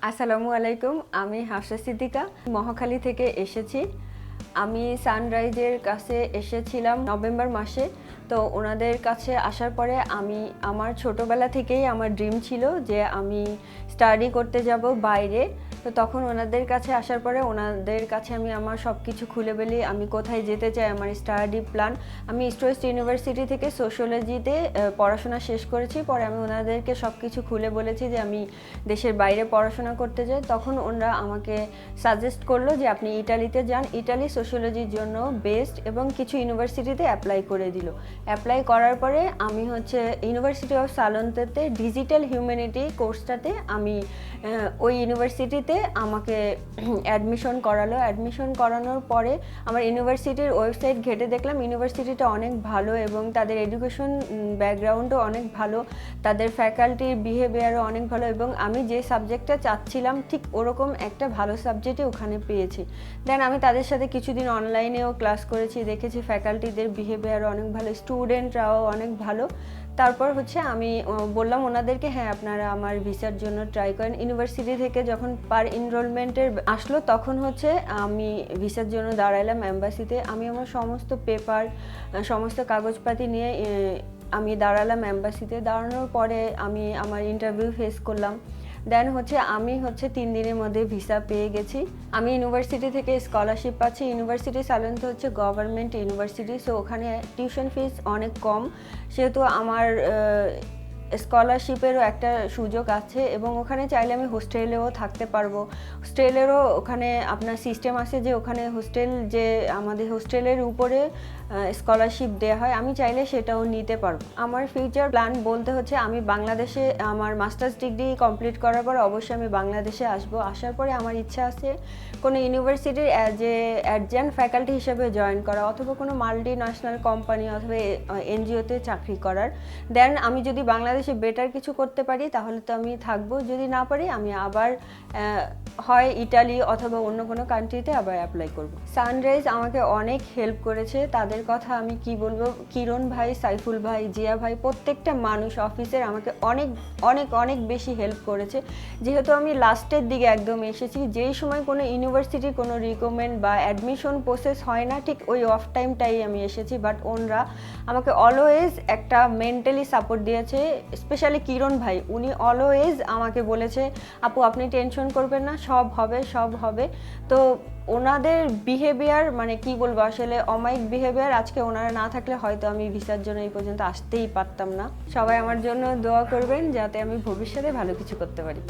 আসসালামু আলাইকুম। আমি হাফসা সিদ্দিকা মহাখালী থেকে এসেছি। আমি সানরাইজের কাছে এসেছিলাম নভেম্বর মাসে। তো ওনাদের কাছে আসার পরে আমি আমার ছোটোবেলা থেকেই আমার ড্রিম ছিল যে আমি স্টাডি করতে যাব বাইরে। তো তখন ওনাদের কাছে আসার পরে ওনাদের কাছে আমি আমার সব কিছু খুলে বলি আমি কোথায় যেতে চাই, আমার স্টাডি প্ল্যান। আমি ইস্ট ওয়েস্ট ইউনিভার্সিটি থেকে সোশিওলজিতে পড়াশোনা শেষ করেছি। পরে আমি ওনাদেরকে সব কিছু খুলে বলেছি যে আমি দেশের বাইরে পড়াশোনা করতে যাই। তখন ওনারা আমাকে সাজেস্ট করলো যে আপনি ইটালিতে যান, ইটালি সোশিওলজির জন্য বেস্ট, এবং কিছু ইউনিভার্সিটিতে অ্যাপ্লাই করে দিল। অ্যাপ্লাই করার পরে আমি ইউনিভার্সিটি অফ সালন্তেতে ডিজিটাল হিউম্যানিটি কোর্সটাতে আমি ওই ইউনিভার্সিটিতে আমাকে অ্যাডমিশন করালো। অ্যাডমিশন করানোর পরে আমার ইউনিভার্সিটির ওয়েবসাইট ঘেটে দেখলাম ইউনিভার্সিটিটা অনেক ভালো এবং তাদের এডুকেশন ব্যাকগ্রাউন্ডও অনেক ভালো, তাদের ফ্যাকাল্টির বিহেভিয়ারও অনেক ভালো, এবং আমি যে সাবজেক্টটা চাচ্ছিলাম ঠিক ওরকম একটা ভালো সাবজেক্টই ওখানে পেয়েছি। দেন আমি তাদের সাথে কিছুদিন অনলাইনেও ক্লাস করেছি, দেখেছি ফ্যাকাল্টিদের বিহেভিয়ারও অনেক ভালো, স্টুডেন্টরাও অনেক ভালো। তারপর আমি বললাম ওনাদেরকে হ্যাঁ আপনারা আমার ভিসার জন্য ট্রাই করেন। ইউনিভার্সিটি থেকে যখন পার এনরোলমেন্টের আসলো তখন আমি ভিসার জন্য দাঁড়াইলাম অ্যাম্বাসিতে। আমি আমার সমস্ত পেপার সমস্ত কাগজপাতি নিয়ে আমি দাঁড়ালাম অ্যাম্বাসিতে। দাঁড়ানোর পরে আমি আমার ইন্টারভিউ ফেস করলাম। দেন আমি 3 দিনের মধ্যে ভিসা পেয়ে গেছি। আমি ইউনিভার্সিটি থেকে স্কলারশিপ পাচ্ছি। ইউনিভার্সিটি সালেন্তে গভর্নমেন্ট ইউনিভার্সিটি, সো ওখানে টিউশন ফিস অনেক কম, সেহেতু আমার স্কলারশিপেরও একটা সুযোগ আছে, এবং ওখানে চাইলে আমি হোস্টেলেও থাকতে পারবো। হোস্টেলেরও ওখানে আপনার সিস্টেম আছে যে ওখানে আমাদের হোস্টেলের উপরে স্কলারশিপ দেওয়া হয়, আমি চাইলে সেটাও নিতে পারবো। আমার ফিউচার প্ল্যান বলতে আমি বাংলাদেশে আমার মাস্টার্স ডিগ্রি কমপ্লিট করার পর অবশ্যই আমি বাংলাদেশে আসবো। আসার পরে আমার ইচ্ছা আছে কোনো ইউনিভার্সিটির অ্যাডজান্ট ফ্যাকাল্টি হিসেবে জয়েন করা, অথবা কোনো মাল্টি ন্যাশনাল কোম্পানি অথবা এনজিওতে চাকরি করার। দেন আমি যদি বাংলাদেশে বেটার কিছু করতে পারি তাহলে তো আমি থাকবো, যদি না পারি আমি আবার হয় ইটালি অথবা অন্য কোনো কান্ট্রিতে আবার অ্যাপ্লাই করব। সানরাইজ আমাকে অনেক হেল্প করেছে, তাদের কথা আমি কি বলবো, কিরণ ভাই, সাইফুল ভাই, জিয়া ভাই, প্রত্যেকটা মানুষ অফিসের আমাকে অনেক অনেক অনেক বেশি হেল্প করেছে। যেহেতু আমি লাস্টের দিকে একদম এসেছি, যেই সময় কোনো ইউনিভার্সিটির কোনো রিকমেন্ড বা অ্যাডমিশন প্রসেস হয় না, ঠিক ওই অফ টাইমটাই আমি এসেছি, বাট ওনরা আমাকে অলওয়েজ একটা মেন্টালি সাপোর্ট দিয়েছে। স্পেশালি কিরণ ভাই, উনি অলওয়েজ আমাকে বলেছে আপু আপনি টেনশন করবেন না, সব হবে সব হবে। তো ওনাদের বিহেভিয়ার কি বলবো, আসলে অমায়িক বিহেভিয়ার। আজকে ওনারা না থাকলে হয়তো আমি ভিসার জন্য এই পর্যন্ত আসতেই পারতাম না। সবাই আমার জন্য দোয়া করবেন যাতে আমি ভবিষ্যতে ভালো কিছু করতে পারি।